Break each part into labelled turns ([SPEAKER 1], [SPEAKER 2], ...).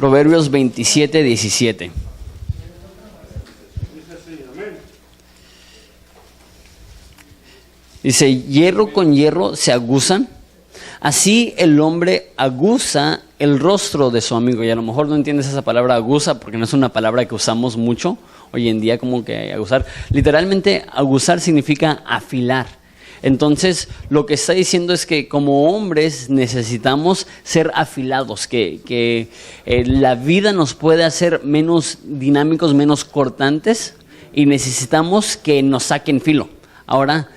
[SPEAKER 1] Proverbios 27, 17. Dice, hierro con hierro se aguzan, así el hombre aguza el rostro de su amigo. Y a lo mejor no entiendes esa palabra aguza porque no es una palabra que usamos mucho hoy en día, como que aguzar. Literalmente aguzar significa afilar. Entonces lo que está diciendo es que como hombres necesitamos ser afilados, que la vida nos puede hacer menos dinámicos, menos cortantes, y necesitamos que nos saquen filo. Ahora,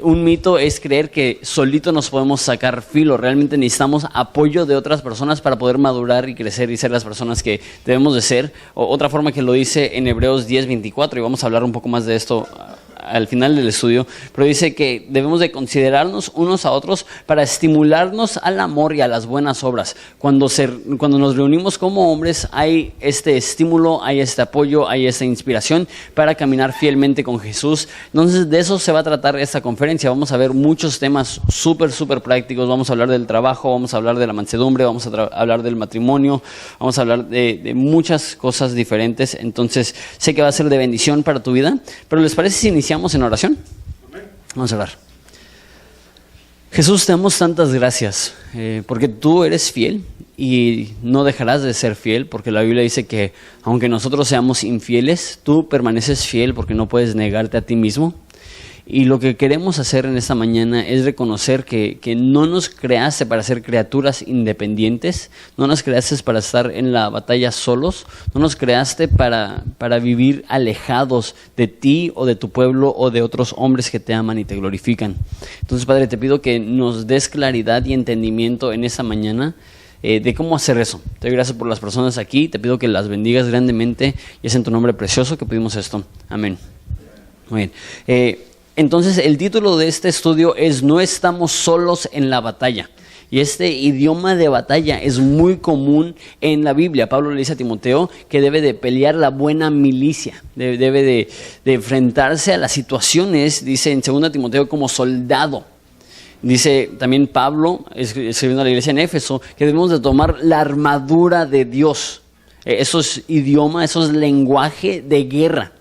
[SPEAKER 1] un mito es creer que solito nos podemos sacar filo. Realmente necesitamos apoyo de otras personas para poder madurar y crecer y ser las personas que debemos de ser. Otra forma que lo dice en Hebreos 10:24, y vamos a hablar un poco más de esto al final del estudio, pero dice que debemos de considerarnos unos a otros para estimularnos al amor y a las buenas obras. Cuando nos reunimos como hombres hay este estímulo, hay este apoyo, hay esta inspiración para caminar fielmente con Jesús. Entonces de eso se va a tratar esta conferencia. Vamos a ver muchos temas súper prácticos. Vamos a hablar del trabajo, vamos a hablar de la mansedumbre, vamos a hablar del matrimonio, vamos a hablar de muchas cosas diferentes. Entonces sé que va a ser de bendición para tu vida, pero ¿les parece si iniciamos en oración? Vamos a orar. Jesús, te damos tantas gracias porque tú eres fiel y no dejarás de ser fiel, porque la Biblia dice que aunque nosotros seamos infieles, tú permaneces fiel porque no puedes negarte a ti mismo. Y lo que queremos hacer en esta mañana es reconocer que no nos creaste para ser criaturas independientes, no nos creaste para estar en la batalla solos, no nos creaste para vivir alejados de ti o de tu pueblo o de otros hombres que te aman y te glorifican. Entonces, Padre, te pido que nos des claridad y entendimiento en esta mañana de cómo hacer eso. Te doy gracias por las personas aquí, te pido que las bendigas grandemente y es en tu nombre precioso que pedimos esto. Amén. Muy bien. Entonces el título de este estudio es No estamos solos en la batalla. Y este idioma de batalla es muy común en la Biblia. Pablo le dice a Timoteo que debe de pelear la buena milicia, debe de enfrentarse a las situaciones, dice en 2 Timoteo, como soldado. Dice también Pablo, escribiendo a la iglesia en Éfeso, que debemos de tomar la armadura de Dios. Eso es idioma, eso es lenguaje de guerra.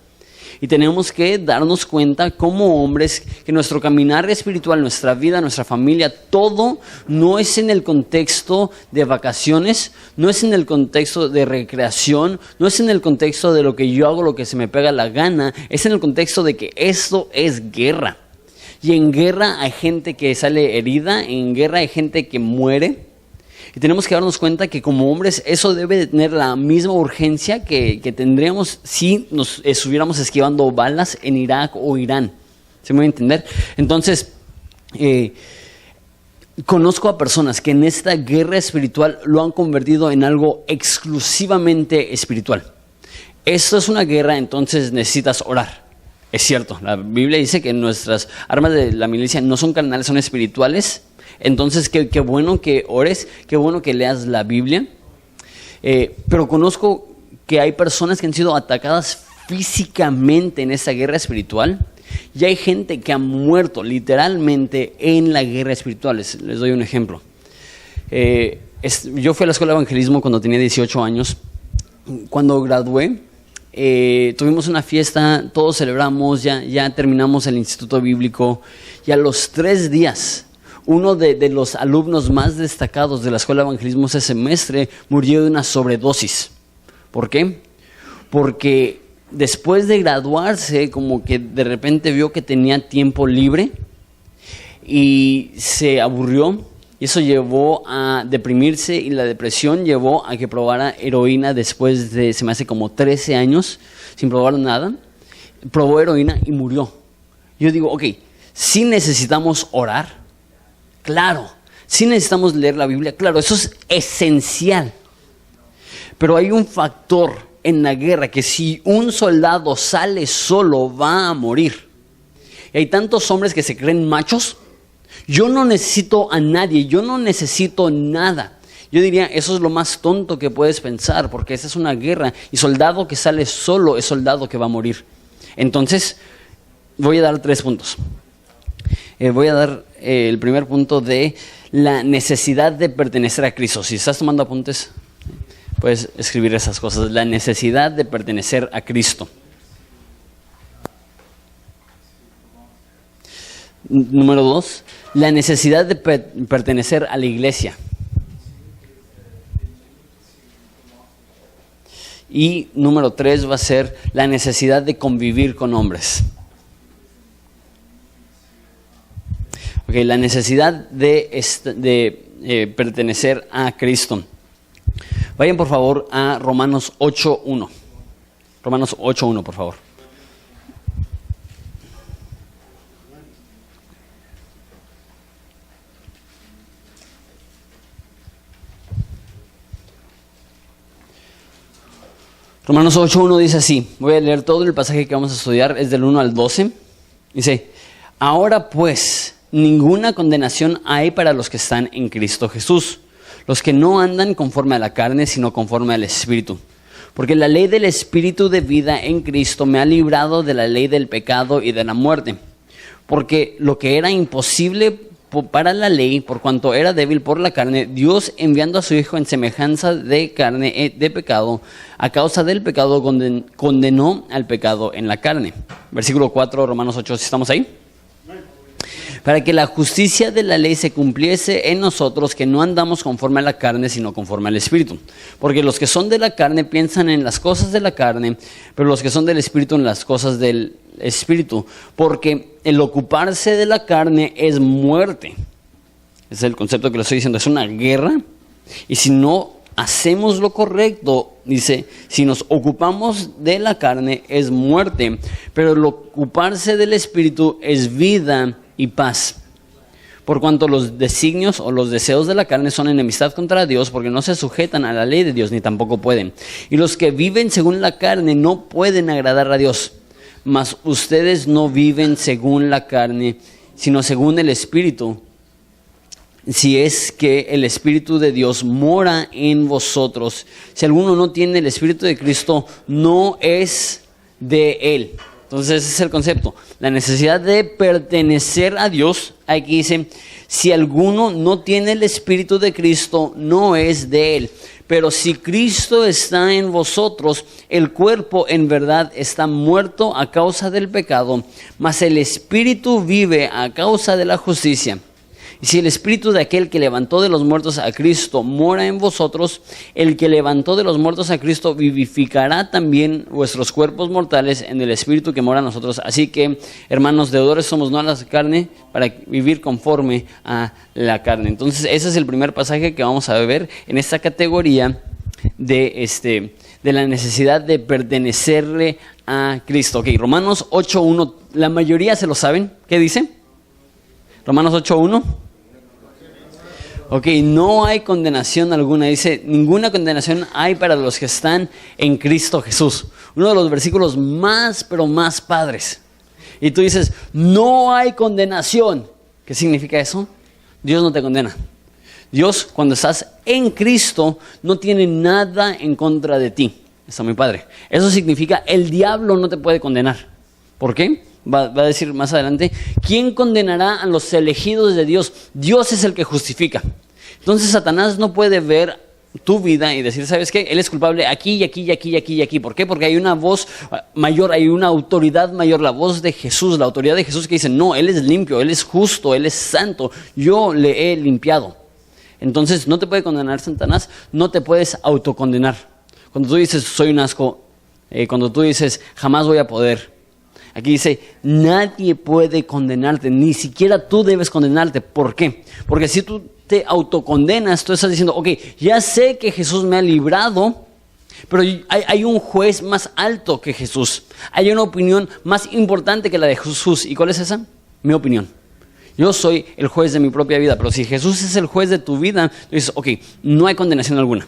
[SPEAKER 1] Y tenemos que darnos cuenta como hombres que nuestro caminar espiritual, nuestra vida, nuestra familia, todo no es en el contexto de vacaciones, no es en el contexto de recreación, no es en el contexto de lo que yo hago, lo que se me pega la gana, es en el contexto de que esto es guerra. Y en guerra hay gente que sale herida, en guerra hay gente que muere. Y tenemos que darnos cuenta que como hombres eso debe de tener la misma urgencia que tendríamos si nos estuviéramos esquivando balas en Irak o Irán. ¿Se me va a entender? Entonces, conozco a personas que en esta guerra espiritual lo han convertido en algo exclusivamente espiritual. Esto es una guerra, entonces necesitas orar. Es cierto, la Biblia dice que nuestras armas de la milicia no son carnales, son espirituales. Entonces, qué bueno que ores, qué bueno que leas la Biblia. Pero conozco que hay personas que han sido atacadas físicamente en esta guerra espiritual. Y hay gente que ha muerto literalmente en la guerra espiritual. Les doy un ejemplo. Yo fui a la escuela de evangelismo cuando tenía 18 años. Cuando gradué, tuvimos una fiesta, todos celebramos, ya terminamos el instituto bíblico. Y a los 3 días... uno de los alumnos más destacados de la escuela de evangelismo ese semestre murió de una sobredosis. ¿Por qué? Porque después de graduarse, como que de repente vio que tenía tiempo libre y se aburrió. Y eso llevó a deprimirse y la depresión llevó a que probara heroína después de, se me hace como 13 años sin probar nada. Probó heroína y murió. Yo digo, ok, sí necesitamos orar. Claro, sí necesitamos leer la Biblia, claro, eso es esencial. Pero hay un factor en la guerra que si un soldado sale solo va a morir. Y hay tantos hombres que se creen machos. Yo no necesito a nadie, yo no necesito nada. Yo diría, eso es lo más tonto que puedes pensar, porque esa es una guerra y soldado que sale solo es soldado que va a morir. Entonces, voy a dar 3 puntos. Voy a dar el primer punto de la necesidad de pertenecer a Cristo. Si estás tomando apuntes, Puedes escribir esas cosas. La necesidad de pertenecer a Cristo. Número 2, la necesidad de pertenecer a la iglesia. Y número 3 va a ser la necesidad de convivir con hombres. Ok, la necesidad de pertenecer a Cristo. Vayan por favor a Romanos 8:1. Romanos 8:1, por favor. Romanos 8:1 dice así, voy a leer todo el pasaje que vamos a estudiar, es del 1 al 12. Dice, ahora pues, ninguna condenación hay para los que están en Cristo Jesús, los que no andan conforme a la carne, sino conforme al Espíritu. Porque la ley del Espíritu de vida en Cristo me ha librado de la ley del pecado y de la muerte. Porque lo que era imposible para la ley, por cuanto era débil por la carne, Dios enviando a su Hijo en semejanza de carne de pecado, a causa del pecado condenó al pecado en la carne. Versículo 4, Romanos 8, ¿estamos ahí? Para que la justicia de la ley se cumpliese en nosotros, que no andamos conforme a la carne, sino conforme al Espíritu. Porque los que son de la carne piensan en las cosas de la carne, pero los que son del Espíritu en las cosas del Espíritu. Porque el ocuparse de la carne es muerte. Ese es el concepto que le estoy diciendo, es una guerra. Y si no hacemos lo correcto, dice, si nos ocupamos de la carne es muerte, pero el ocuparse del Espíritu es vida y paz. Por cuanto los designios o los deseos de la carne son enemistad contra Dios, porque no se sujetan a la ley de Dios, ni tampoco pueden. Y los que viven según la carne no pueden agradar a Dios. Mas ustedes no viven según la carne, sino según el Espíritu. Si es que el Espíritu de Dios mora en vosotros. Si alguno no tiene el Espíritu de Cristo, no es de Él. Entonces ese es el concepto, la necesidad de pertenecer a Dios. Aquí dice, si alguno no tiene el Espíritu de Cristo, no es de Él. Pero si Cristo está en vosotros, el cuerpo en verdad está muerto a causa del pecado, mas el Espíritu vive a causa de la justicia. Y si el Espíritu de aquel que levantó de los muertos a Cristo mora en vosotros, el que levantó de los muertos a Cristo vivificará también vuestros cuerpos mortales en el Espíritu que mora en nosotros. Así que, hermanos, deudores somos no a la carne, para vivir conforme a la carne. Entonces, ese es el primer pasaje que vamos a ver en esta categoría de la necesidad de pertenecerle a Cristo. Ok, Romanos 8:1, la mayoría se lo saben. ¿Qué dice? Romanos 8:1. Ok, no hay condenación alguna, dice, ninguna condenación hay para los que están en Cristo Jesús. Uno de los versículos más, pero más padres. Y tú dices, no hay condenación. ¿Qué significa eso? Dios no te condena. Dios, cuando estás en Cristo, no tiene nada en contra de ti. Está muy padre. Eso significa, el diablo no te puede condenar. ¿Por qué? Va a decir más adelante, ¿quién condenará a los elegidos de Dios? Dios es el que justifica. Entonces Satanás no puede ver tu vida y decir, ¿sabes qué? Él es culpable aquí y aquí y aquí y aquí y aquí. ¿Por qué? Porque hay una voz mayor, hay una autoridad mayor, la voz de Jesús, la autoridad de Jesús que dice, no, Él es limpio, Él es justo, Él es santo, yo le he limpiado. Entonces no te puede condenar Satanás, no te puedes autocondenar. Cuando tú dices, soy un asco, cuando tú dices, jamás voy a poder. Aquí dice, nadie puede condenarte, ni siquiera tú debes condenarte. ¿Por qué? Porque si tú te autocondenas, tú estás diciendo, ok, ya sé que Jesús me ha librado, pero hay un juez más alto que Jesús. Hay una opinión más importante que la de Jesús. ¿Y cuál es esa? Mi opinión. Yo soy el juez de mi propia vida, pero si Jesús es el juez de tu vida, tú dices, ok, no hay condenación alguna.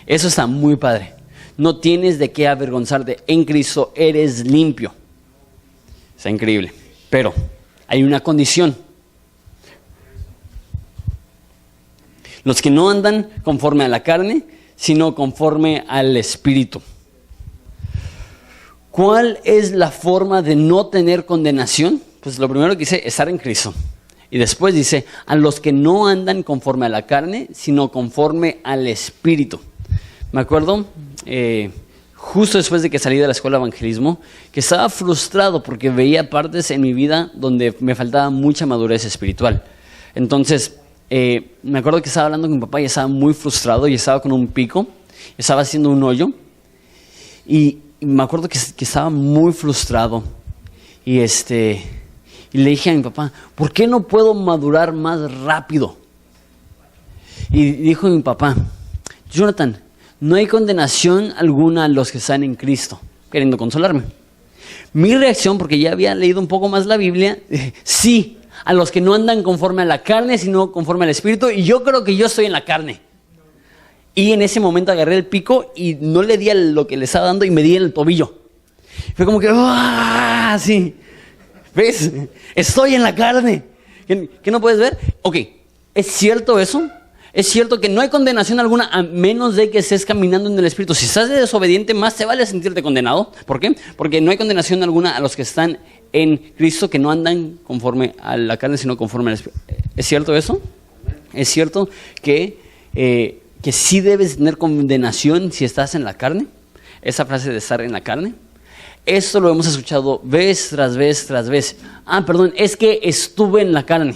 [SPEAKER 1] Eso está muy padre. No tienes de qué avergonzarte. En Cristo eres limpio. Está increíble. Pero hay una condición. Los que no andan conforme a la carne, sino conforme al Espíritu. ¿Cuál es la forma de no tener condenación? Pues lo primero que dice, estar en Cristo. Y después dice, a los que no andan conforme a la carne, sino conforme al Espíritu. Me acuerdo, justo después de que salí de la escuela de evangelismo, que estaba frustrado porque veía partes en mi vida donde me faltaba mucha madurez espiritual. Entonces, me acuerdo que estaba hablando con mi papá y estaba muy frustrado y estaba con un pico, estaba haciendo un hoyo y me acuerdo que estaba muy frustrado y le dije a mi papá, ¿por qué no puedo madurar más rápido? Y dijo mi papá, Jonathan, no hay condenación alguna a los que están en Cristo, queriendo consolarme. Mi reacción, porque ya había leído un poco más la Biblia, sí, a los que no andan conforme a la carne, sino conforme al Espíritu, y yo creo que yo estoy en la carne. Y en ese momento agarré el pico y no le di a lo que le estaba dando y me di en el tobillo. Fue como que, ¡ah! Sí. ¿Ves? Estoy en la carne. ¿Qué no puedes ver? Ok, ¿es cierto eso? Es cierto que no hay condenación alguna a menos de que estés caminando en el Espíritu. Si estás de desobediente, más te vale sentirte condenado. ¿Por qué? Porque no hay condenación alguna a los que están en Cristo, que no andan conforme a la carne, sino conforme al Espíritu. ¿Es cierto eso? ¿Es cierto que sí debes tener condenación si estás en la carne? Esa frase de estar en la carne. Esto lo hemos escuchado vez tras vez tras vez. Perdón, es que estuve en la carne.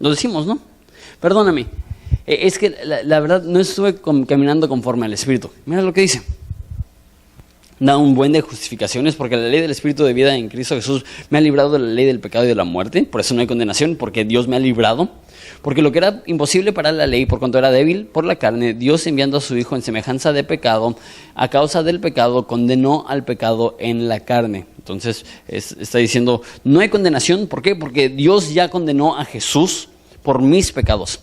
[SPEAKER 1] Lo decimos, ¿no? Perdóname. Es que la verdad no estuve caminando conforme al Espíritu. Mira lo que dice. Da un buen de justificaciones, porque la ley del Espíritu de vida en Cristo Jesús me ha librado de la ley del pecado y de la muerte. Por eso no hay condenación, porque Dios me ha librado. Porque lo que era imposible para la ley, por cuanto era débil por la carne, Dios, enviando a su Hijo en semejanza de pecado, a causa del pecado, condenó al pecado en la carne. Entonces está diciendo, no hay condenación. ¿Por qué? Porque Dios ya condenó a Jesús por mis pecados,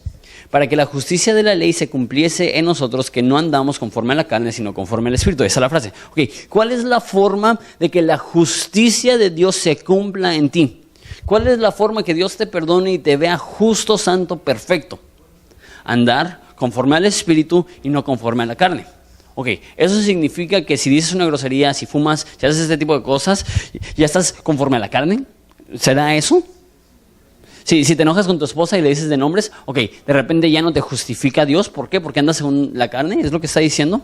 [SPEAKER 1] para que la justicia de la ley se cumpliese en nosotros, que no andamos conforme a la carne, sino conforme al Espíritu. Esa es la frase. Okay. ¿Cuál es la forma de que la justicia de Dios se cumpla en ti? ¿Cuál es la forma que Dios te perdone y te vea justo, santo, perfecto? Andar conforme al Espíritu y no conforme a la carne. Ok, eso significa que si dices una grosería, si fumas, si haces este tipo de cosas, ¿ya estás conforme a la carne? ¿Será eso? Si te enojas con tu esposa y le dices de nombres, ok, de repente ya no te justifica Dios. ¿Por qué? Porque andas según la carne, ¿es lo que está diciendo?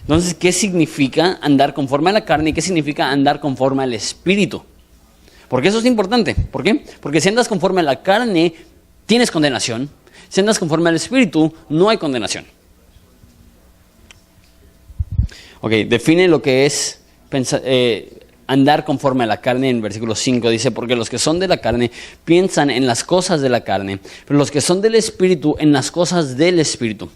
[SPEAKER 1] Entonces, ¿qué significa andar conforme a la carne y qué significa andar conforme al Espíritu? Porque eso es importante. ¿Por qué? Porque si andas conforme a la carne, tienes condenación. Si andas conforme al Espíritu, no hay condenación. Ok, define lo que es andar conforme a la carne en versículo 5. Dice, porque los que son de la carne piensan en las cosas de la carne, pero los que son del Espíritu en las cosas del Espíritu.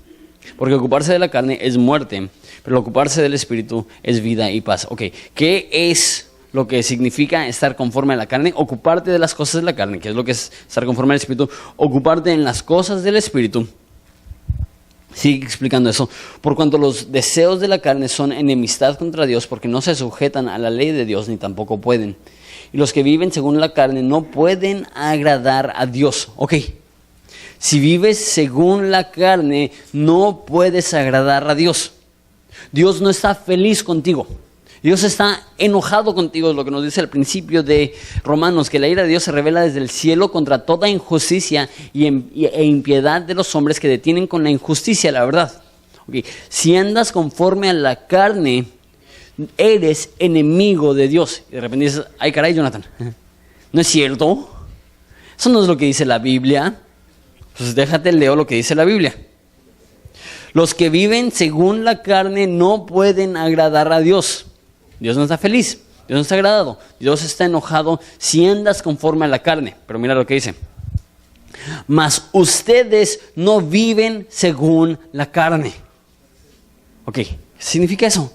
[SPEAKER 1] Porque ocuparse de la carne es muerte, pero ocuparse del Espíritu es vida y paz. Ok, ¿qué es lo que significa estar conforme a la carne? Ocuparte de las cosas de la carne. ¿Qué es lo que es estar conforme al Espíritu? Ocuparte en las cosas del Espíritu. Sigue explicando eso. Por cuanto los deseos de la carne son enemistad contra Dios, porque no se sujetan a la ley de Dios, ni tampoco pueden. Y los que viven según la carne no pueden agradar a Dios. Ok, si vives según la carne, no puedes agradar a Dios. Dios no está feliz contigo. Dios está enojado contigo, es lo que nos dice al principio de Romanos, que la ira de Dios se revela desde el cielo contra toda injusticia e impiedad de los hombres que detienen con la injusticia la verdad. Okay. Si andas conforme a la carne, eres enemigo de Dios. Y de repente dices, ay caray, Jonathan, ¿no es cierto? Eso no es lo que dice la Biblia. Pues déjate leo lo que dice la Biblia. Los que viven según la carne no pueden agradar a Dios. Dios no está feliz, Dios no está agradado, Dios está enojado si andas conforme a la carne. Pero mira lo que dice. Mas ustedes no viven según la carne. Ok, ¿qué significa eso?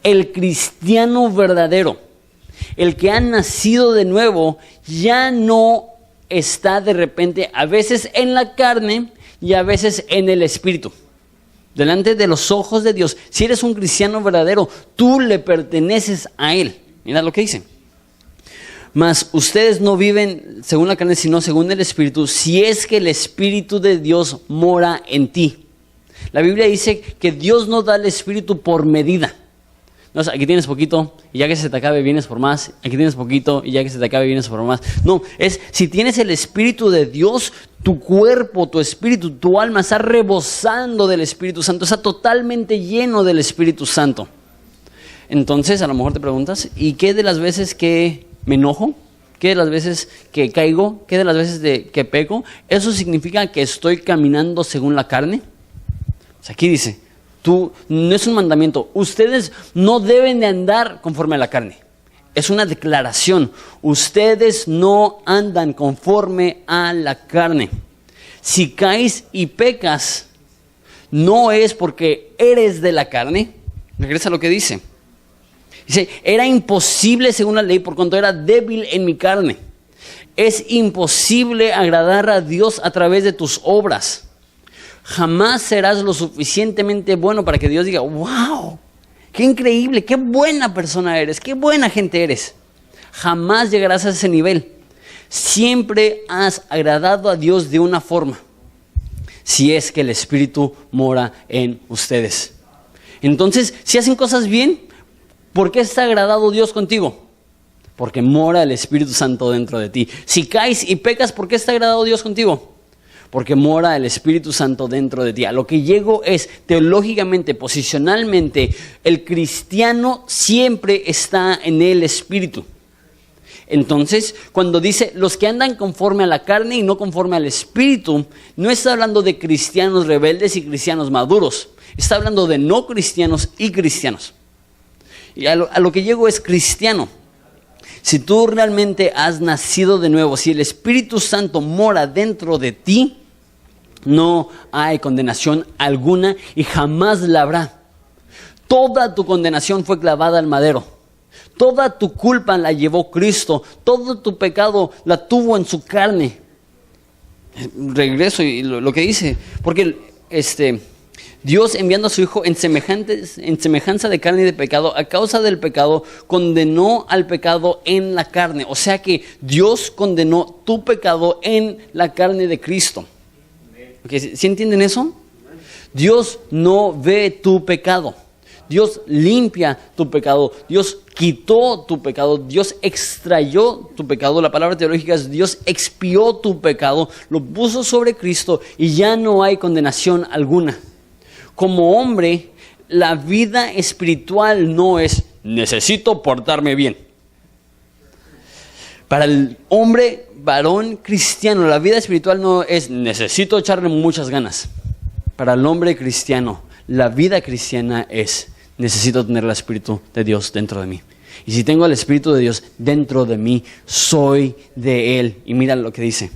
[SPEAKER 1] El cristiano verdadero, el que ha nacido de nuevo, ya no está de repente a veces en la carne y a veces en el Espíritu. Delante de los ojos de Dios, si eres un cristiano verdadero, tú le perteneces a Él. Mira lo que dice. Mas ustedes no viven según la carne, sino según el Espíritu, si es que el Espíritu de Dios mora en ti. La Biblia dice que Dios no da el Espíritu por medida. No, o sea, aquí tienes poquito y ya que se te acabe vienes por más. Aquí tienes poquito y ya que se te acabe vienes por más. No, es si tienes el Espíritu de Dios, tu cuerpo, tu espíritu, tu alma está rebosando del Espíritu Santo, está totalmente lleno del Espíritu Santo. Entonces, a lo mejor te preguntas, ¿y qué de las veces que me enojo? ¿Qué de las veces que caigo? ¿Qué de las veces que peco? ¿Eso significa que estoy caminando según la carne? Pues aquí dice, no es un mandamiento. Ustedes no deben de andar conforme a la carne. Es una declaración. Ustedes no andan conforme a la carne. Si caes y pecas, no es porque eres de la carne. Regresa a lo que dice. Dice, era imposible según la ley por cuanto era débil en mi carne. Es imposible agradar a Dios a través de tus obras. Jamás serás lo suficientemente bueno para que Dios diga, wow, qué increíble, qué buena persona eres, qué buena gente eres. Jamás llegarás a ese nivel. Siempre has agradado a Dios de una forma, si es que el Espíritu mora en ustedes. Entonces, si hacen cosas bien, ¿por qué está agradado Dios contigo? Porque mora el Espíritu Santo dentro de ti. Si caes y pecas, ¿por qué está agradado Dios contigo? Porque mora el Espíritu Santo dentro de ti. A lo que llego es, teológicamente, posicionalmente, el cristiano siempre está en el Espíritu. Entonces, cuando dice los que andan conforme a la carne y no conforme al Espíritu, no está hablando de cristianos rebeldes y cristianos maduros. Está hablando de no cristianos y cristianos. Y a lo que llego es cristiano. Si tú realmente has nacido de nuevo, si el Espíritu Santo mora dentro de ti, no hay condenación alguna y jamás la habrá. Toda tu condenación fue clavada al madero. Toda tu culpa la llevó Cristo. Todo tu pecado la tuvo en su carne. Regreso y lo que dice, porque Dios, enviando a su Hijo en semejanza de carne y de pecado, a causa del pecado, condenó al pecado en la carne. O sea que Dios condenó tu pecado en la carne de Cristo. ¿Okay? ¿Sí entienden eso? Dios no ve tu pecado. Dios limpia tu pecado. Dios quitó tu pecado. Dios extrayó tu pecado. La palabra teológica es Dios expió tu pecado, lo puso sobre Cristo y ya no hay condenación alguna. Como hombre, la vida espiritual no es necesito portarme bien. Para el hombre, varón cristiano, la vida espiritual no es necesito echarle muchas ganas. Para el hombre cristiano, la vida cristiana es necesito tener el Espíritu de Dios dentro de mí. Y si tengo el Espíritu de Dios dentro de mí, soy de Él. Y mira lo que dice.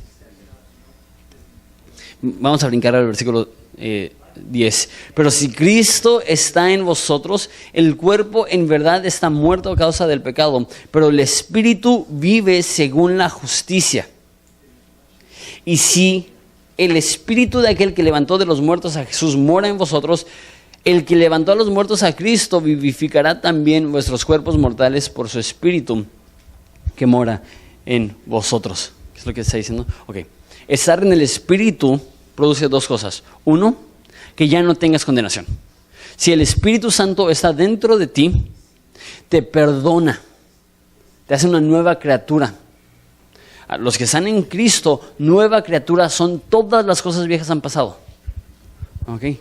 [SPEAKER 1] Vamos a brincar al versículo 10. Pero si Cristo está en vosotros, el cuerpo en verdad está muerto a causa del pecado, pero el Espíritu vive según la justicia. Y si el Espíritu de aquel que levantó de los muertos a Jesús mora en vosotros, el que levantó a los muertos a Cristo vivificará también vuestros cuerpos mortales por su Espíritu que mora en vosotros. ¿Qué es lo que está diciendo? Ok. Estar en el Espíritu produce dos cosas. Uno, que ya no tengas condenación. Si el Espíritu Santo está dentro de ti, te perdona, te hace una nueva criatura. A los que están en Cristo, nueva criatura son, todas las cosas viejas han pasado. ¿Ok?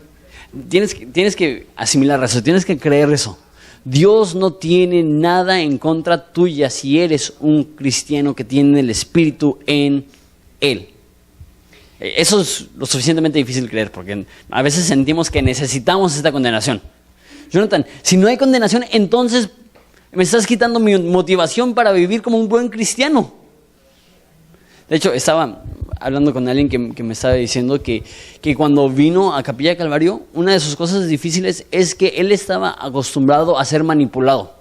[SPEAKER 1] Tienes que asimilar eso, tienes que creer eso. Dios no tiene nada en contra tuya si eres un cristiano que tiene el Espíritu en él. Eso es lo suficientemente difícil de creer, porque a veces sentimos que necesitamos esta condenación. Jonathan, si no hay condenación, entonces me estás quitando mi motivación para vivir como un buen cristiano. De hecho, estaba hablando con alguien que me estaba diciendo que cuando vino a Capilla Calvario, una de sus cosas difíciles es que él estaba acostumbrado a ser manipulado.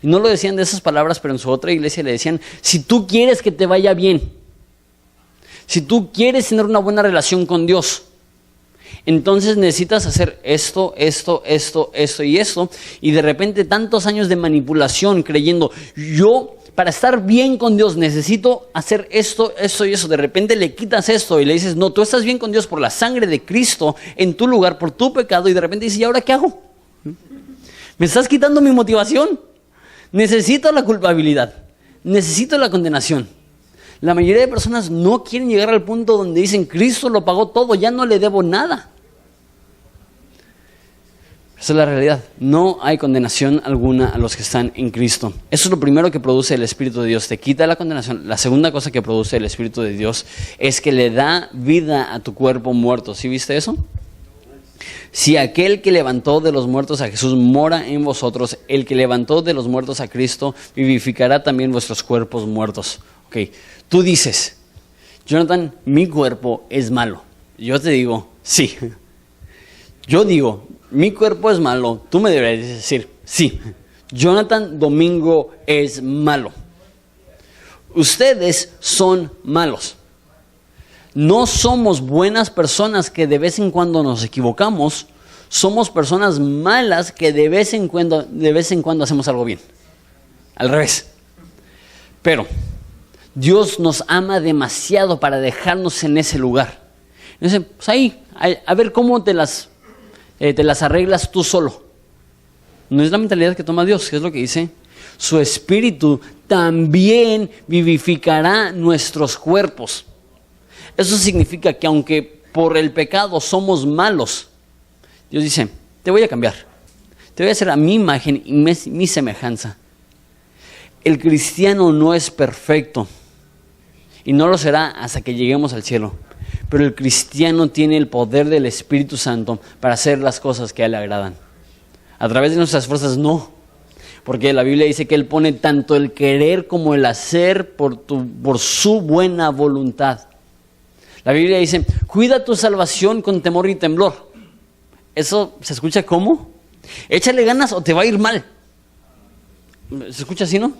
[SPEAKER 1] Y no lo decían de esas palabras, pero en su otra iglesia le decían, si tú quieres que te vaya bien, si tú quieres tener una buena relación con Dios, entonces necesitas hacer esto y esto. Y de repente tantos años de manipulación creyendo, yo para estar bien con Dios necesito hacer esto y eso. De repente le quitas esto y le dices, no, tú estás bien con Dios por la sangre de Cristo en tu lugar, por tu pecado. Y de repente dices, ¿y ahora qué hago? Me estás quitando mi motivación. Necesito la culpabilidad. Necesito la condenación. La mayoría de personas no quieren llegar al punto donde dicen, Cristo lo pagó todo, ya no le debo nada. Esa es la realidad. No hay condenación alguna a los que están en Cristo. Eso es lo primero que produce el Espíritu de Dios. Te quita la condenación. La segunda cosa que produce el Espíritu de Dios es que le da vida a tu cuerpo muerto. ¿Sí viste eso? Si aquel que levantó de los muertos a Jesús mora en vosotros, el que levantó de los muertos a Cristo vivificará también vuestros cuerpos muertos. Ok, tú dices, Jonathan, mi cuerpo es malo. Yo te digo, sí. Yo digo, mi cuerpo es malo. Tú me deberías decir, sí. Jonathan Domingo es malo. Ustedes son malos. No somos buenas personas que de vez en cuando nos equivocamos. Somos personas malas que de vez en cuando hacemos algo bien. Al revés. Pero Dios nos ama demasiado para dejarnos en ese lugar. Entonces, pues ahí, a ver cómo te las arreglas tú solo. No es la mentalidad que toma Dios, ¿qué es lo que dice? Su Espíritu también vivificará nuestros cuerpos. Eso significa que aunque por el pecado somos malos, Dios dice, te voy a cambiar. Te voy a hacer a mi imagen y mi semejanza. El cristiano no es perfecto y no lo será hasta que lleguemos al cielo. Pero el cristiano tiene el poder del Espíritu Santo para hacer las cosas que a Él le agradan. A través de nuestras fuerzas no. Porque la Biblia dice que Él pone tanto el querer como el hacer por su buena voluntad. La Biblia dice, cuida tu salvación con temor y temblor. ¿Eso se escucha cómo? Échale ganas o te va a ir mal. ¿Se escucha así, no?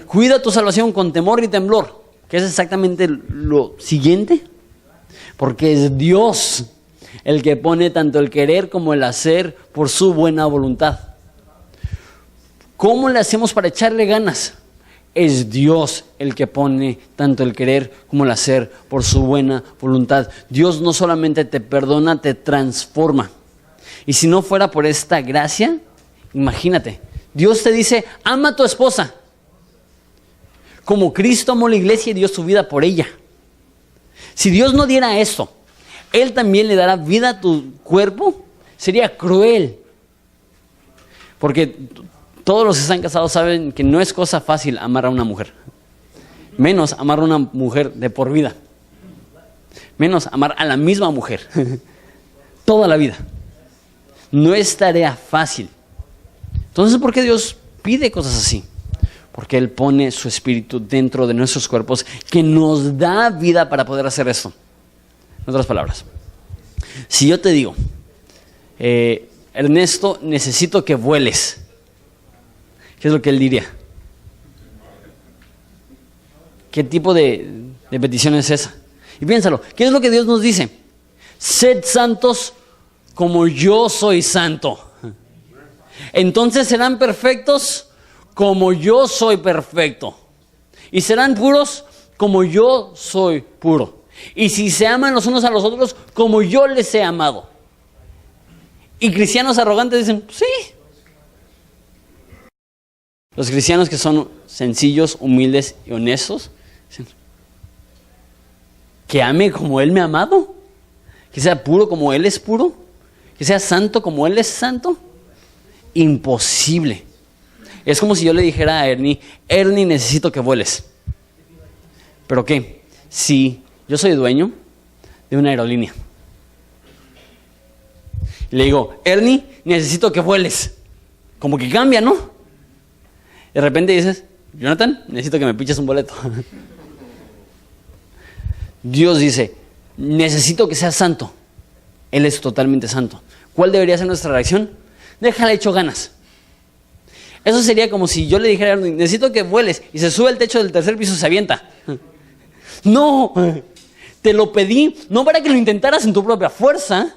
[SPEAKER 1] Cuida tu salvación con temor y temblor. ¿Qué es exactamente lo siguiente? Porque es Dios el que pone tanto el querer como el hacer por su buena voluntad. ¿Cómo le hacemos para echarle ganas? Es Dios el que pone tanto el querer como el hacer por su buena voluntad. Dios no solamente te perdona, te transforma. Y si no fuera por esta gracia, imagínate, Dios te dice, ama a tu esposa. Como Cristo amó la iglesia y dio su vida por ella. Si Dios no diera esto, Él también le dará vida a tu cuerpo. Sería cruel. Porque todos los que están casados saben que no es cosa fácil amar a una mujer. Menos amar a una mujer de por vida. Menos amar a la misma mujer. Toda la vida. No es tarea fácil. Entonces, ¿por qué Dios pide cosas así? Porque Él pone su Espíritu dentro de nuestros cuerpos que nos da vida para poder hacer esto. En otras palabras, si yo te digo, Ernesto, necesito que vueles, ¿qué es lo que Él diría? ¿Qué tipo de petición es esa? Y piénsalo, ¿qué es lo que Dios nos dice? Sed santos como yo soy santo. Entonces serán perfectos como yo soy perfecto. Y serán puros como yo soy puro. Y si se aman los unos a los otros, como yo les he amado. Y cristianos arrogantes dicen, sí. Los cristianos que son sencillos, humildes y honestos, dicen, que ame como Él me ha amado. Que sea puro como Él es puro. Que sea santo como Él es santo. Imposible. Es como si yo le dijera a Ernie, necesito que vueles. ¿Pero qué? Si yo soy dueño de una aerolínea. Y le digo, Ernie, necesito que vueles. Como que cambia, ¿no? De repente dices, Jonathan, necesito que me piches un boleto. Dios dice, necesito que seas santo. Él es totalmente santo. ¿Cuál debería ser nuestra reacción? Déjale hecho ganas. Eso sería como si yo le dijera, necesito que vueles, y se sube al techo del tercer piso y se avienta. No, te lo pedí, no para que lo intentaras en tu propia fuerza,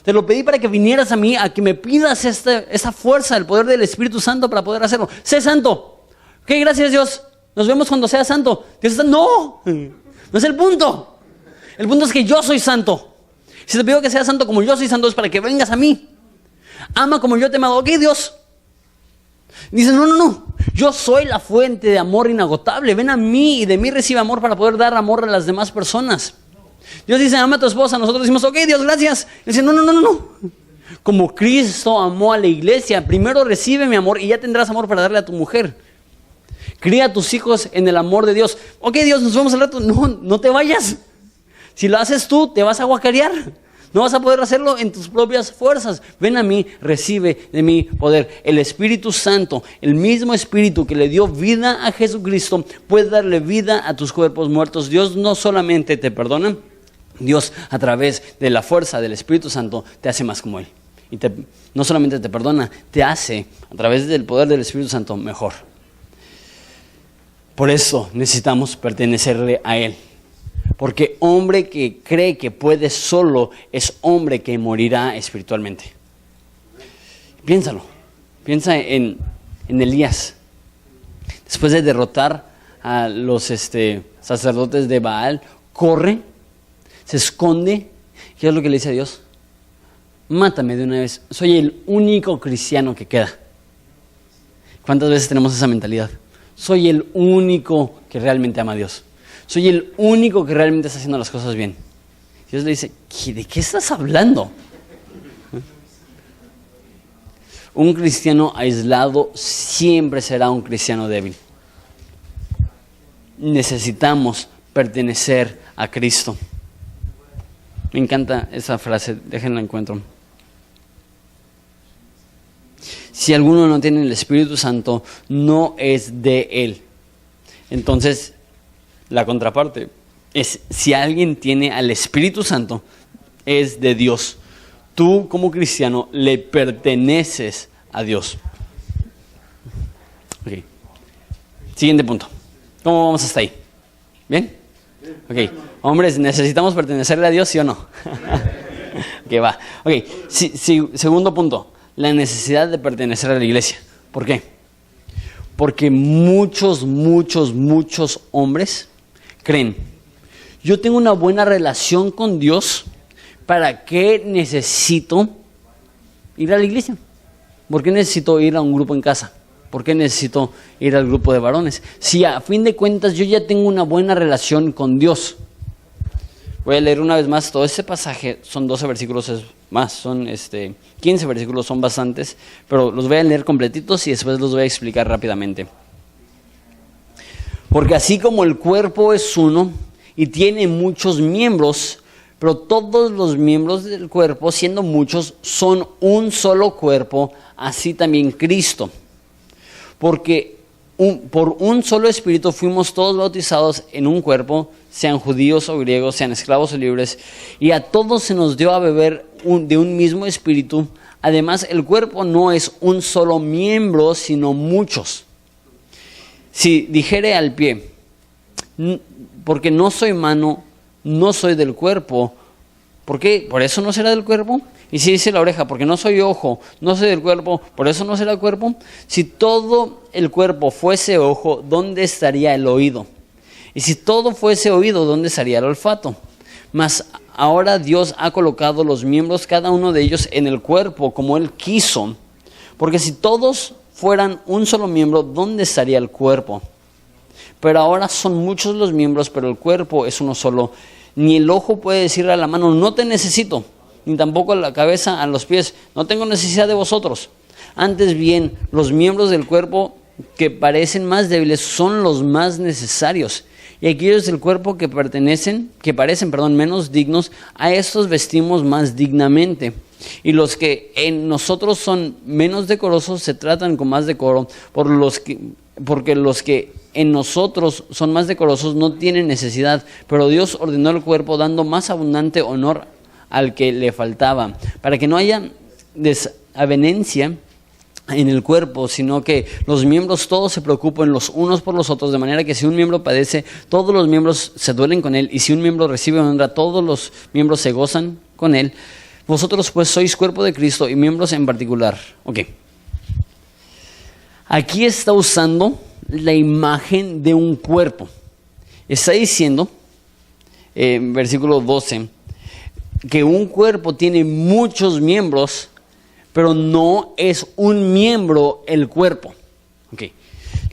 [SPEAKER 1] te lo pedí para que vinieras a mí, a que me pidas esa fuerza, el poder del Espíritu Santo para poder hacerlo. Sé santo. Ok, gracias Dios, nos vemos cuando seas santo. Dios está, no es el punto. El punto es que yo soy santo. Si te pido que seas santo como yo soy santo, es para que vengas a mí. ama como yo te he amado. Ok, Dios. Dice, no, yo soy la fuente de amor inagotable. Ven a mí y de mí recibe amor para poder dar amor a las demás personas. Dios dice, ama a tu esposa. Nosotros decimos, ok, Dios, gracias. Él dice, no. Como Cristo amó a la iglesia, primero recibe mi amor y ya tendrás amor para darle a tu mujer. Cría a tus hijos en el amor de Dios. Ok, Dios, nos vemos al rato. No te vayas. Si lo haces tú, te vas a guacarear. No vas a poder hacerlo en tus propias fuerzas. Ven a mí, recibe de mi poder. El Espíritu Santo, el mismo Espíritu que le dio vida a Jesucristo, puede darle vida a tus cuerpos muertos. Dios no solamente te perdona, Dios a través de la fuerza del Espíritu Santo te hace más como Él. Y no solamente te perdona, te hace a través del poder del Espíritu Santo mejor. Por eso necesitamos pertenecerle a Él. Porque hombre que cree que puede solo es hombre que morirá espiritualmente. Piénsalo. Piensa en Elías. Después de derrotar a los sacerdotes de Baal, corre, se esconde. ¿Qué es lo que le dice a Dios? Mátame de una vez. Soy el único cristiano que queda. ¿Cuántas veces tenemos esa mentalidad? Soy el único que realmente ama a Dios. Soy el único que realmente está haciendo las cosas bien. Dios le dice, ¿de qué estás hablando? Un cristiano aislado siempre será un cristiano débil. Necesitamos pertenecer a Cristo. Me encanta esa frase, déjenla encuentro. Si alguno no tiene el Espíritu Santo, no es de Él. Entonces, la contraparte es, si alguien tiene al Espíritu Santo, es de Dios. Tú como cristiano le perteneces a Dios. Okay. Siguiente punto. ¿Cómo vamos hasta ahí? ¿Bien? Ok. Hombres, ¿necesitamos pertenecerle a Dios, sí o no? Ok, va. Ok. Segundo punto. La necesidad de pertenecer a la iglesia. ¿Por qué? Porque muchos hombres creen, yo tengo una buena relación con Dios, ¿para qué necesito ir a la iglesia? ¿Por qué necesito ir a un grupo en casa? ¿Por qué necesito ir al grupo de varones? Si a fin de cuentas yo ya tengo una buena relación con Dios. Voy a leer una vez más todo este pasaje, son 12 versículos más, son 15 versículos, son bastantes, pero los voy a leer completitos y después los voy a explicar rápidamente. Porque así como el cuerpo es uno y tiene muchos miembros, pero todos los miembros del cuerpo, siendo muchos, son un solo cuerpo, así también Cristo. Porque por un solo espíritu fuimos todos bautizados en un cuerpo, sean judíos o griegos, sean esclavos o libres, y a todos se nos dio a beber de un mismo espíritu. Además, el cuerpo no es un solo miembro, sino muchos. Si dijere al pie, porque no soy mano, no soy del cuerpo, ¿por qué? ¿Por eso no será del cuerpo? Y si dice la oreja, porque no soy ojo, no soy del cuerpo, ¿por eso no será el cuerpo? Si todo el cuerpo fuese ojo, ¿dónde estaría el oído? Y si todo fuese oído, ¿dónde estaría el olfato? Mas ahora Dios ha colocado los miembros, cada uno de ellos, en el cuerpo, como Él quiso. Porque si todos fueran un solo miembro, ¿dónde estaría el cuerpo? Pero ahora son muchos los miembros, pero el cuerpo es uno solo. Ni el ojo puede decirle a la mano, no te necesito, ni tampoco a la cabeza, a los pies, no tengo necesidad de vosotros. Antes bien, los miembros del cuerpo que parecen más débiles son los más necesarios. Y aquellos del cuerpo que parecen menos dignos, a estos vestimos más dignamente. Y los que en nosotros son menos decorosos se tratan con más decoro, porque los que en nosotros son más decorosos no tienen necesidad, pero Dios ordenó el cuerpo dando más abundante honor al que le faltaba, para que no haya desavenencia en el cuerpo, sino que los miembros todos se preocupen los unos por los otros, de manera que si un miembro padece, todos los miembros se duelen con él, y si un miembro recibe honra, todos los miembros se gozan con él. Vosotros pues sois cuerpo de Cristo y miembros en particular. Ok. Aquí está usando la imagen de un cuerpo. Está diciendo, en versículo 12, que un cuerpo tiene muchos miembros, pero no es un miembro el cuerpo. Okay.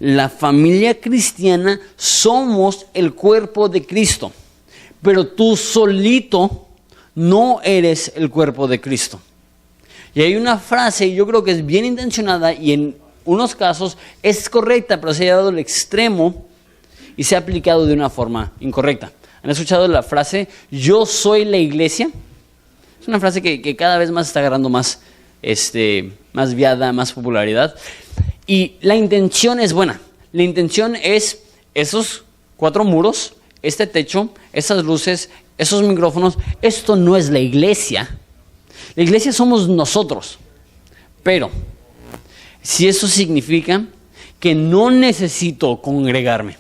[SPEAKER 1] La familia cristiana somos el cuerpo de Cristo, pero tú solito no eres el cuerpo de Cristo. Y hay una frase, yo creo que es bien intencionada y en unos casos es correcta, pero se ha llevado al extremo y se ha aplicado de una forma incorrecta. ¿Han escuchado la frase, yo soy la iglesia? Es una frase que cada vez más está agarrando más viada, más popularidad. Y la intención es buena. La intención es esos 4 muros, este techo, esas luces, esos micrófonos. Esto no es la iglesia. La iglesia somos nosotros. Pero si eso significa que no necesito congregarme,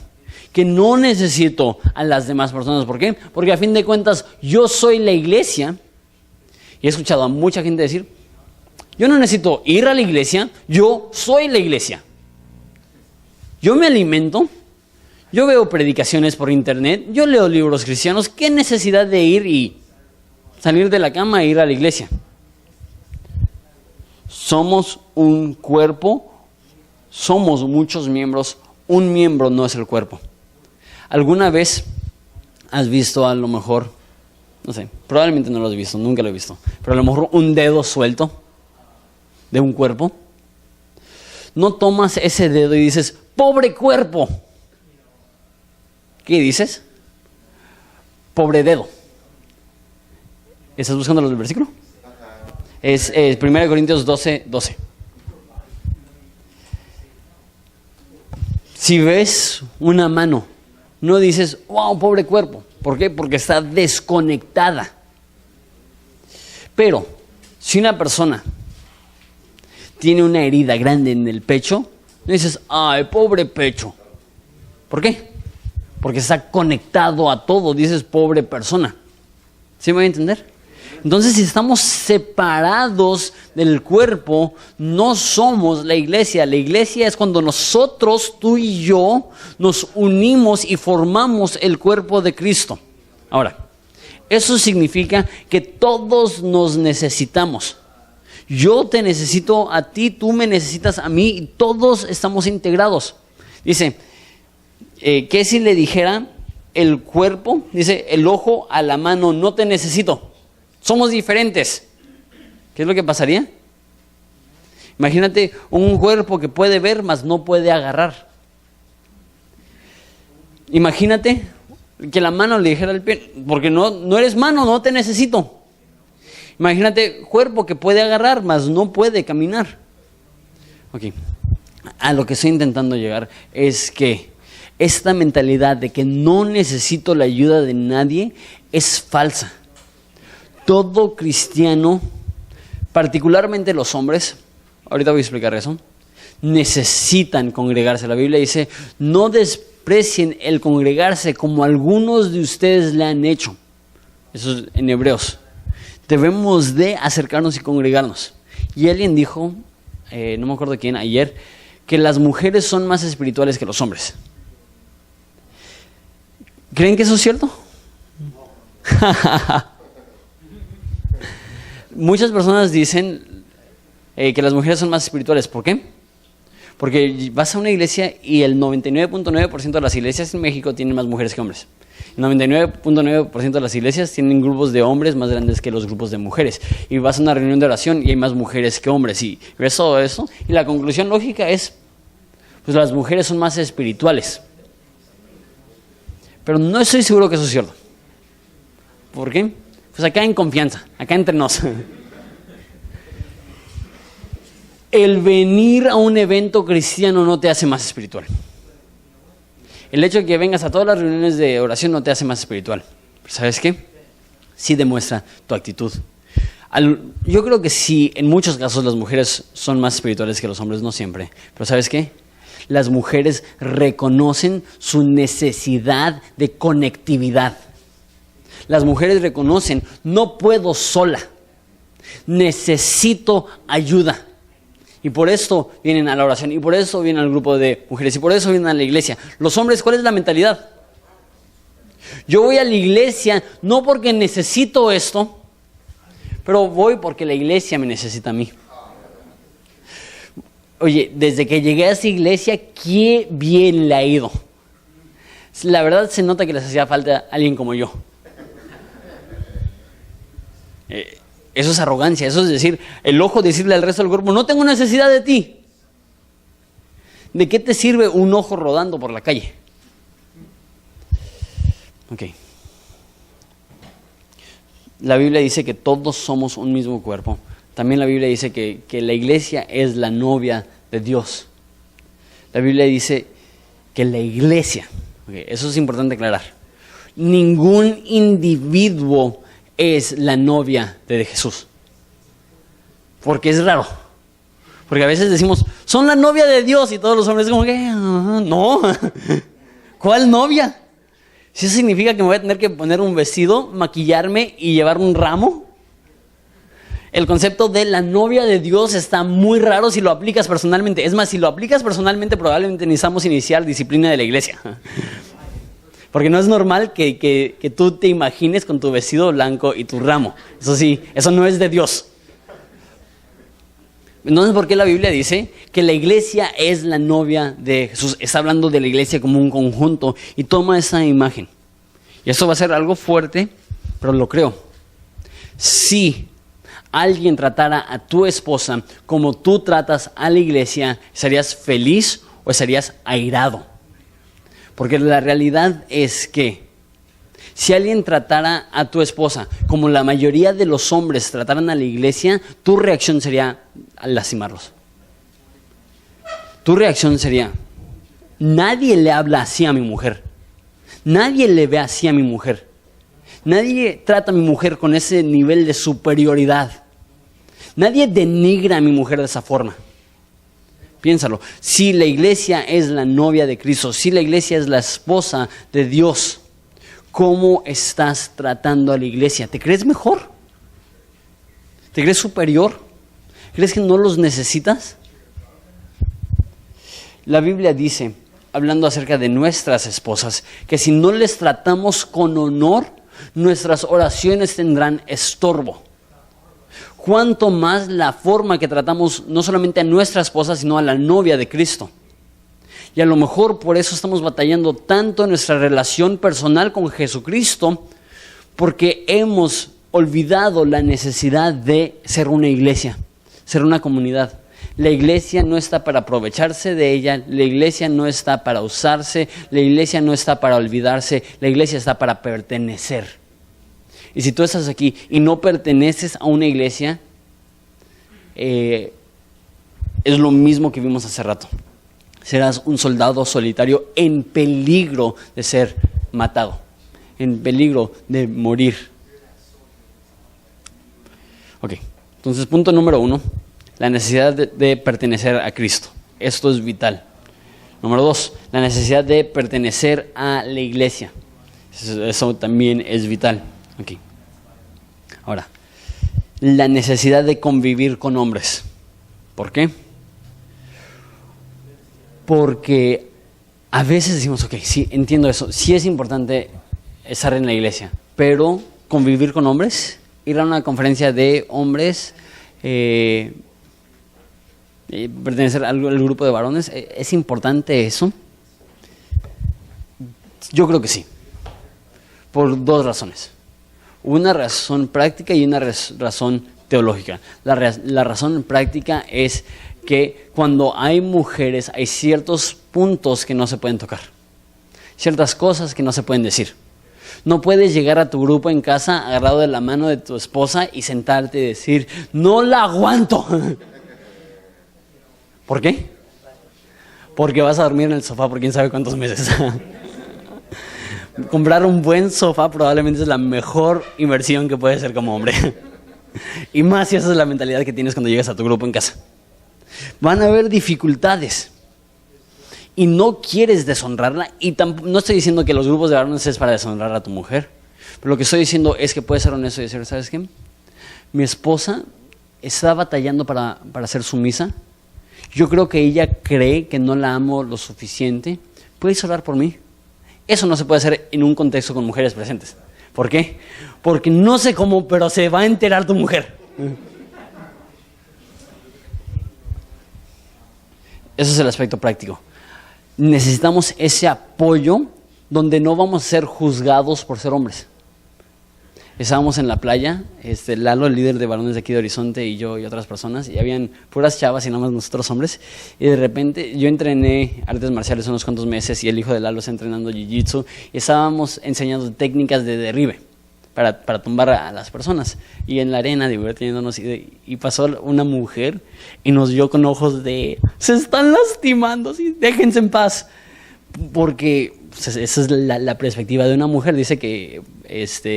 [SPEAKER 1] que no necesito a las demás personas. ¿Por qué? Porque a fin de cuentas yo soy la iglesia. Y he escuchado a mucha gente decir, yo no necesito ir a la iglesia, yo soy la iglesia. Yo me alimento, yo veo predicaciones por internet, yo leo libros cristianos. ¿Qué necesidad de ir y salir de la cama e ir a la iglesia? Somos un cuerpo, somos muchos miembros, un miembro no es el cuerpo. ¿Alguna vez has visto a lo mejor, no sé, probablemente no lo has visto, nunca lo he visto, pero a lo mejor un dedo suelto de un cuerpo? No tomas ese dedo y dices, ¡pobre cuerpo! ¿Qué dices? ¡Pobre dedo! ¿Estás buscando el versículo? Es 1 Corintios 12:12. Si ves una mano, no dices, wow, pobre cuerpo. ¿Por qué? Porque está desconectada. Pero, si una persona tiene una herida grande en el pecho, no dices, ay, pobre pecho. ¿Por qué? Porque está conectado a todo, dices, pobre persona. ¿Sí me voy a entender? Entonces, si estamos separados del cuerpo, no somos la iglesia. La iglesia es cuando nosotros, tú y yo, nos unimos y formamos el cuerpo de Cristo. Ahora, eso significa que todos nos necesitamos. Yo te necesito a ti, tú me necesitas a mí y todos estamos integrados. Dice, ¿qué si le dijera el cuerpo? Dice, el ojo a la mano, no te necesito. Somos diferentes. ¿Qué es lo que pasaría? Imagínate un cuerpo que puede ver, mas no puede agarrar. Imagínate que la mano le dijera al pie, porque no eres mano, no te necesito. Imagínate cuerpo que puede agarrar, mas no puede caminar. Ok. A lo que estoy intentando llegar es que esta mentalidad de que no necesito la ayuda de nadie es falsa. Todo cristiano, particularmente los hombres, ahorita voy a explicar eso, necesitan congregarse. La Biblia dice, no desprecien el congregarse como algunos de ustedes le han hecho. Eso es en Hebreos. Debemos de acercarnos y congregarnos. Y alguien dijo, no me acuerdo quién, ayer, que las mujeres son más espirituales que los hombres. ¿Creen que eso es cierto? Muchas personas dicen que las mujeres son más espirituales. ¿Por qué? Porque vas a una iglesia y el 99.9% de las iglesias en México tienen más mujeres que hombres. El 99.9% de las iglesias tienen grupos de hombres más grandes que los grupos de mujeres. Y vas a una reunión de oración y hay más mujeres que hombres. Y ves todo eso. Y la conclusión lógica es, pues las mujeres son más espirituales. Pero no estoy seguro que eso es cierto. ¿Por qué? Pues acá en confianza, acá entre nos. El venir a un evento cristiano no te hace más espiritual. El hecho de que vengas a todas las reuniones de oración no te hace más espiritual. Pero ¿sabes qué? Sí demuestra tu actitud. Yo creo que sí, en muchos casos las mujeres son más espirituales que los hombres, no siempre. Pero ¿sabes qué? Las mujeres reconocen su necesidad de conectividad. Las mujeres reconocen, no puedo sola, necesito ayuda. Y por esto vienen a la oración, y por eso vienen al grupo de mujeres, y por eso vienen a la iglesia. Los hombres, ¿cuál es la mentalidad? Yo voy a la iglesia no porque necesito esto, pero voy porque la iglesia me necesita a mí. Oye, desde que llegué a esa iglesia, qué bien le ha ido. La verdad se nota que les hacía falta alguien como yo. Eso es arrogancia, eso es decir, el ojo decirle al resto del cuerpo, no tengo necesidad de ti. ¿De qué te sirve un ojo rodando por la calle? Ok. La Biblia dice que todos somos un mismo cuerpo. También la Biblia dice que la iglesia es la novia de Dios. La Biblia dice que la iglesia, okay, eso es importante aclarar, ningún individuo es la novia de Jesús. Porque es raro. Porque a veces decimos, son la novia de Dios y todos los hombres como que, no, ¿cuál novia? Si eso significa que me voy a tener que poner un vestido, maquillarme y llevar un ramo. El concepto de la novia de Dios está muy raro si lo aplicas personalmente. Es más, si lo aplicas personalmente, probablemente necesitamos iniciar disciplina de la iglesia. Porque no es normal que tú te imagines con tu vestido blanco y tu ramo. Eso sí, eso no es de Dios. Entonces, ¿por qué la Biblia dice que la iglesia es la novia de Jesús? Está hablando de la iglesia como un conjunto y toma esa imagen. Y eso va a ser algo fuerte, pero lo creo. Si alguien tratara a tu esposa como tú tratas a la iglesia, ¿serías feliz o serías airado? Porque la realidad es que si alguien tratara a tu esposa como la mayoría de los hombres trataran a la iglesia, tu reacción sería lastimarlos. Tu reacción sería, nadie le habla así a mi mujer. Nadie le ve así a mi mujer. Nadie trata a mi mujer con ese nivel de superioridad. Nadie denigra a mi mujer de esa forma. Piénsalo, si la iglesia es la novia de Cristo, si la iglesia es la esposa de Dios, ¿cómo estás tratando a la iglesia? ¿Te crees mejor? ¿Te crees superior? ¿Crees que no los necesitas? La Biblia dice, hablando acerca de nuestras esposas, que si no les tratamos con honor, nuestras oraciones tendrán estorbo. Cuanto más la forma que tratamos no solamente a nuestra esposa, sino a la novia de Cristo. Y a lo mejor por eso estamos batallando tanto en nuestra relación personal con Jesucristo, porque hemos olvidado la necesidad de ser una iglesia, ser una comunidad. La iglesia no está para aprovecharse de ella, la iglesia no está para usarse, la iglesia no está para olvidarse, la iglesia está para pertenecer. Y si tú estás aquí y no perteneces a una iglesia, es lo mismo que vimos hace rato. Serás un soldado solitario en peligro de ser matado, en peligro de morir. Ok, entonces punto número 1, la necesidad de pertenecer a Cristo. Esto es vital. Número 2, la necesidad de pertenecer a la iglesia. Eso también es vital. Okay. Ahora, la necesidad de convivir con hombres. ¿Por qué? Porque a veces decimos, ok, sí, entiendo eso, sí es importante estar en la iglesia, pero convivir con hombres, ir a una conferencia de hombres, pertenecer al grupo de varones, ¿es importante eso? Yo creo que sí, por 2 razones. Una razón práctica y una razón teológica. La razón práctica es que cuando hay mujeres hay ciertos puntos que no se pueden tocar, ciertas cosas que no se pueden decir. No puedes llegar a tu grupo en casa agarrado de la mano de tu esposa y sentarte y decir, no la aguanto. ¿Por qué? Porque vas a dormir en el sofá por quién sabe cuántos meses. Comprar un buen sofá probablemente es la mejor inversión que puedes hacer como hombre. Y más si esa es la mentalidad que tienes cuando llegas a tu grupo en casa. Van a haber dificultades y no quieres deshonrarla, y no estoy diciendo que los grupos de varones es para deshonrar a tu mujer, pero lo que estoy diciendo es que puedes ser honesto y decir, ¿sabes qué? Mi esposa está batallando para ser sumisa. Yo creo que ella cree que no la amo lo suficiente. ¿Puedes orar por mí? Eso no se puede hacer en un contexto con mujeres presentes. ¿Por qué? Porque no sé cómo, pero se va a enterar tu mujer. Eso es el aspecto práctico. Necesitamos ese apoyo donde no vamos a ser juzgados por ser hombres. Estábamos en la playa, Lalo, el líder de varones de aquí de Horizonte, y yo y otras personas, y habían puras chavas y nada más nosotros hombres, y de repente yo entrené artes marciales unos cuantos meses y el hijo de Lalo está entrenando jiu-jitsu, y estábamos enseñando técnicas de derribe para tumbar a las personas, y en la arena divirtiéndonos, y pasó una mujer y nos vio con ojos de se están lastimando, ¿sí? Déjense en paz, porque esa es la perspectiva de una mujer. Dice que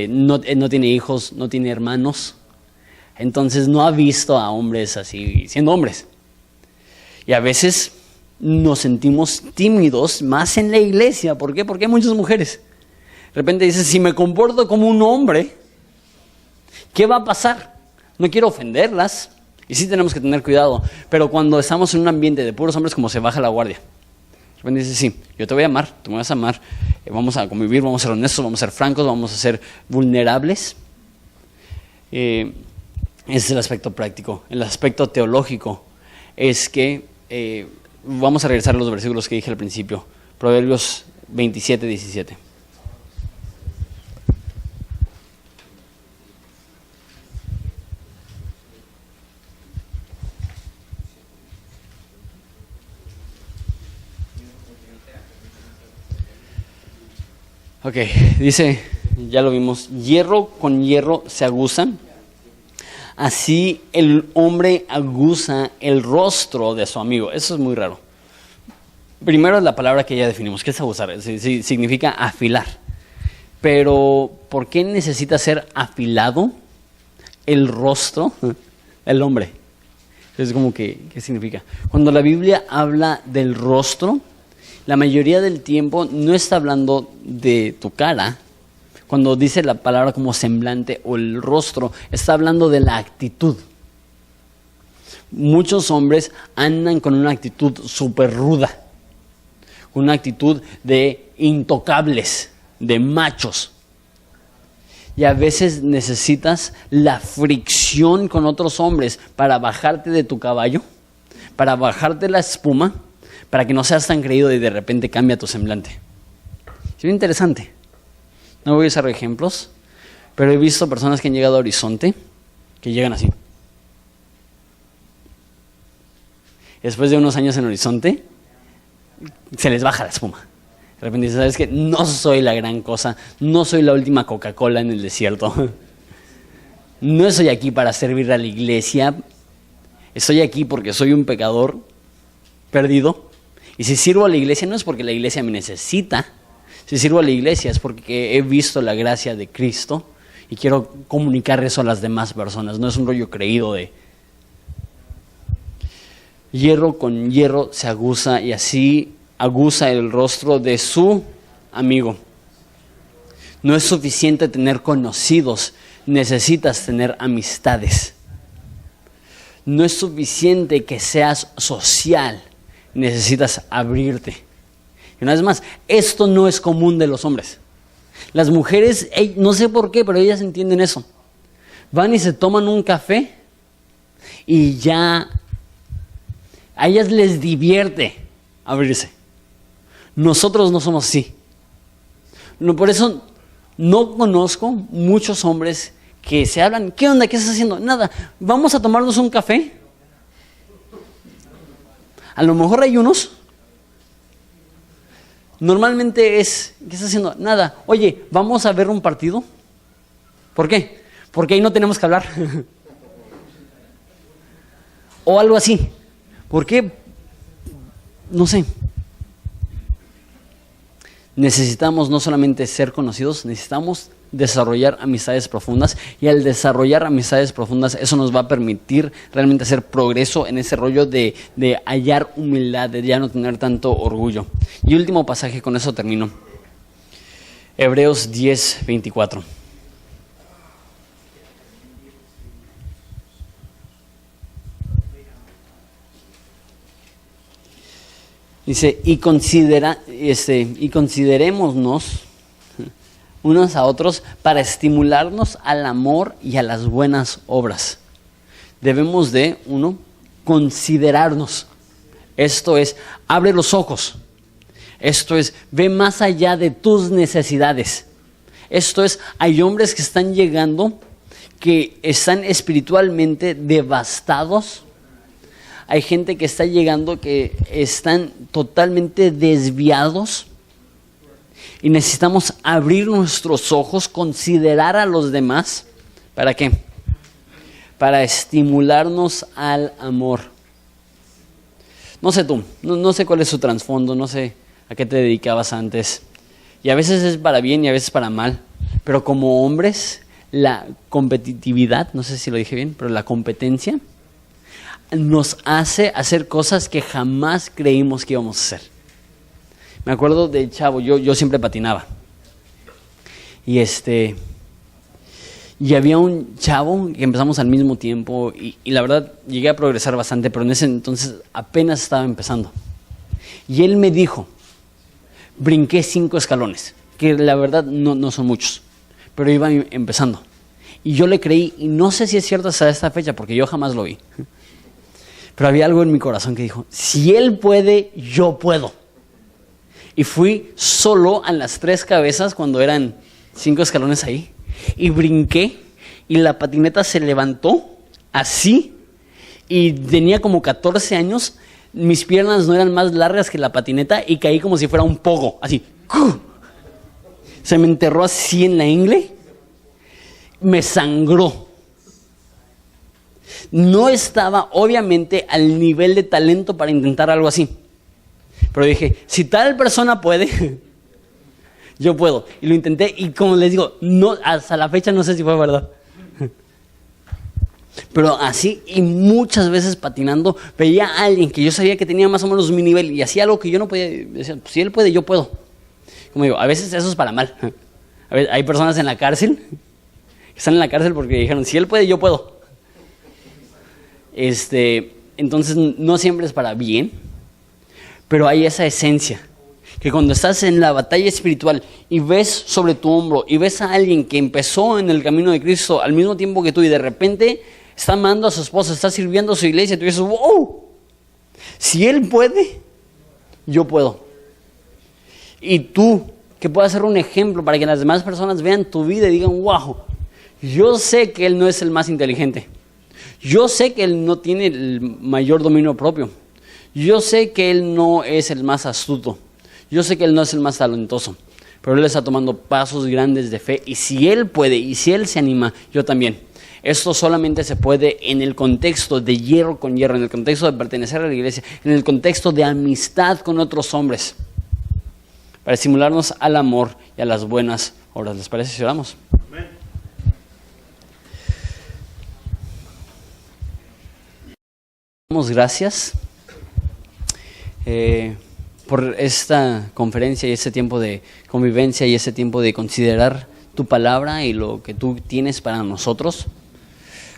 [SPEAKER 1] no tiene hijos, no tiene hermanos, entonces no ha visto a hombres así siendo hombres, y a veces nos sentimos tímidos más en la iglesia. ¿Por qué? Porque hay muchas mujeres. De repente dices, si me comporto como un hombre, ¿qué va a pasar? No quiero ofenderlas, y sí tenemos que tener cuidado, pero cuando estamos en un ambiente de puros hombres, como se baja la guardia. De repente dices, sí, yo te voy a amar, tú me vas a amar, vamos a convivir, vamos a ser honestos, vamos a ser francos, vamos a ser vulnerables. Ese es el aspecto práctico. El aspecto teológico es que, vamos a regresar a los versículos que dije al principio, Proverbios 27, 17. Ok, dice, ya lo vimos, hierro con hierro se aguza, así el hombre aguza el rostro de su amigo. Eso es muy raro. Primero la palabra que ya definimos, ¿qué es aguzar? Significa afilar. Pero, ¿por qué necesita ser afilado el rostro del hombre? Es como que, ¿qué significa? Cuando la Biblia habla del rostro, la mayoría del tiempo no está hablando de tu cara. Cuando dice la palabra como semblante o el rostro, está hablando de la actitud. Muchos hombres andan con una actitud súper ruda, una actitud de intocables, de machos. Y a veces necesitas la fricción con otros hombres para bajarte de tu caballo, para bajarte la espuma, para que no seas tan creído y de repente cambia tu semblante. Es bien interesante. No voy a usar ejemplos, pero he visto personas que han llegado a Horizonte, que llegan así. Después de unos años en Horizonte, se les baja la espuma. De repente dices, ¿sabes qué? No soy la gran cosa, no soy la última Coca-Cola en el desierto. No estoy aquí para servir a la iglesia, estoy aquí porque soy un pecador perdido. Y si sirvo a la iglesia no es porque la iglesia me necesita, si sirvo a la iglesia es porque he visto la gracia de Cristo y quiero comunicar eso a las demás personas. No es un rollo creído de hierro con hierro se aguza, y así aguza el rostro de su amigo. No es suficiente tener conocidos, necesitas tener amistades. No es suficiente que seas social, necesitas abrirte. Y una vez más, esto no es común de los hombres. Las mujeres, no sé por qué, pero ellas entienden eso. Van y se toman un café y ya a ellas les divierte abrirse. Nosotros no somos así. No, por eso no conozco muchos hombres que se hablan, ¿qué onda? ¿Qué estás haciendo? Nada, vamos a tomarnos un café. A lo mejor hay unos. Normalmente es, ¿qué estás haciendo? Nada, oye, vamos a ver un partido. ¿Por qué? Porque ahí no tenemos que hablar. O algo así. ¿Por qué? No sé. Necesitamos no solamente ser conocidos, necesitamos desarrollar amistades profundas, y al desarrollar amistades profundas eso nos va a permitir realmente hacer progreso en ese rollo de hallar humildad, de ya no tener tanto orgullo. Y último pasaje, con eso termino. Hebreos 10, 24. Dice, y considerémonos unos a otros para estimularnos al amor y a las buenas obras. Debemos de, considerarnos. Esto es, abre los ojos. Esto es, ve más allá de tus necesidades. Esto es, hay hombres que están llegando que están espiritualmente devastados. Hay gente que está llegando que están totalmente desviados. Y necesitamos abrir nuestros ojos, considerar a los demás. ¿Para qué? Para estimularnos al amor. No sé tú, no sé cuál es su trasfondo, no sé a qué te dedicabas antes. Y a veces es para bien y a veces para mal. Pero como hombres, la competitividad, no sé si lo dije bien, pero la competencia nos hace hacer cosas que jamás creímos que íbamos a hacer. Me acuerdo de chavo, yo siempre patinaba. Y había un chavo que empezamos al mismo tiempo y la verdad llegué a progresar bastante, pero en ese entonces apenas estaba empezando. Y él me dijo, brinqué 5 escalones, que la verdad no son muchos, pero iba empezando. Y yo le creí, y no sé si es cierto hasta esta fecha, porque yo jamás lo vi. Pero había algo en mi corazón que dijo, si él puede, yo puedo. Y fui solo a las 3 cabezas cuando eran 5 escalones ahí. Y brinqué y la patineta se levantó así. Y tenía como 14 años. Mis piernas no eran más largas que la patineta y caí como si fuera un pogo. Así. Se me enterró así en la ingle. Me sangró. No estaba obviamente al nivel de talento para intentar algo así. Pero dije, si tal persona puede, yo puedo. Y lo intenté y como les digo, no, hasta la fecha no sé si fue verdad. Pero así y muchas veces patinando, veía a alguien que yo sabía que tenía más o menos mi nivel y hacía algo que yo no podía. Decía, pues, si él puede, yo puedo. Como digo, a veces eso es para mal. A veces hay personas en la cárcel que están en la cárcel porque dijeron, si él puede, yo puedo. Entonces no siempre es para bien. Pero hay esa esencia, que cuando estás en la batalla espiritual y ves sobre tu hombro y ves a alguien que empezó en el camino de Cristo al mismo tiempo que tú y de repente está amando a su esposa, está sirviendo a su iglesia, tú dices, wow, si él puede, yo puedo. Y tú, que puedas ser un ejemplo para que las demás personas vean tu vida y digan, wow, yo sé que él no es el más inteligente, yo sé que él no tiene el mayor dominio propio. Yo sé que él no es el más astuto, yo sé que él no es el más talentoso, pero él está tomando pasos grandes de fe y si él puede y si él se anima, yo también. Esto solamente se puede en el contexto de hierro con hierro, en el contexto de pertenecer a la iglesia, en el contexto de amistad con otros hombres, para estimularnos al amor y a las buenas obras. ¿Les parece si oramos? Amén. Damos gracias por esta conferencia y este tiempo de convivencia y este tiempo de considerar tu palabra y lo que tú tienes para nosotros.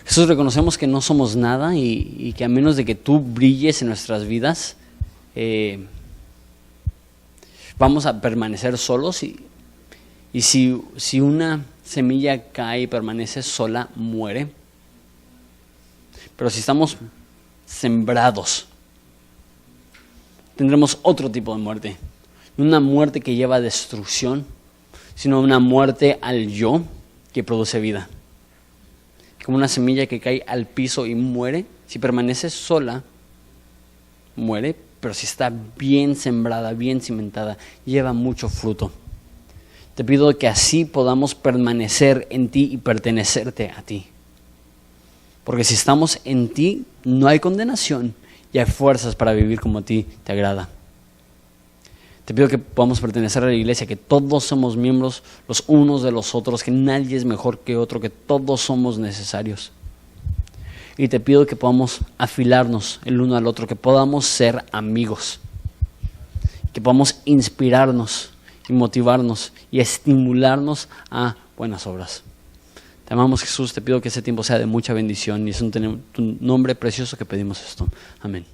[SPEAKER 1] Jesús, reconocemos que no somos nada y que a menos de que tú brilles en nuestras vidas, vamos a permanecer solos y si una semilla cae y permanece sola, muere. Pero si estamos sembrados, tendremos otro tipo de muerte. No una muerte que lleva a destrucción, sino una muerte al yo que produce vida. Como una semilla que cae al piso y muere. Si permanece sola, muere. Pero si está bien sembrada, bien cimentada, lleva mucho fruto. Te pido que así podamos permanecer en ti y pertenecerte a ti. Porque si estamos en ti, no hay condenación. Y hay fuerzas para vivir como a ti te agrada. Te pido que podamos pertenecer a la iglesia, que todos somos miembros los unos de los otros, que nadie es mejor que otro, que todos somos necesarios. Y te pido que podamos afilarnos el uno al otro, que podamos ser amigos, que podamos inspirarnos y motivarnos y estimularnos a buenas obras. Te amamos, Jesús, te pido que ese tiempo sea de mucha bendición y es en tu nombre precioso que pedimos esto. Amén.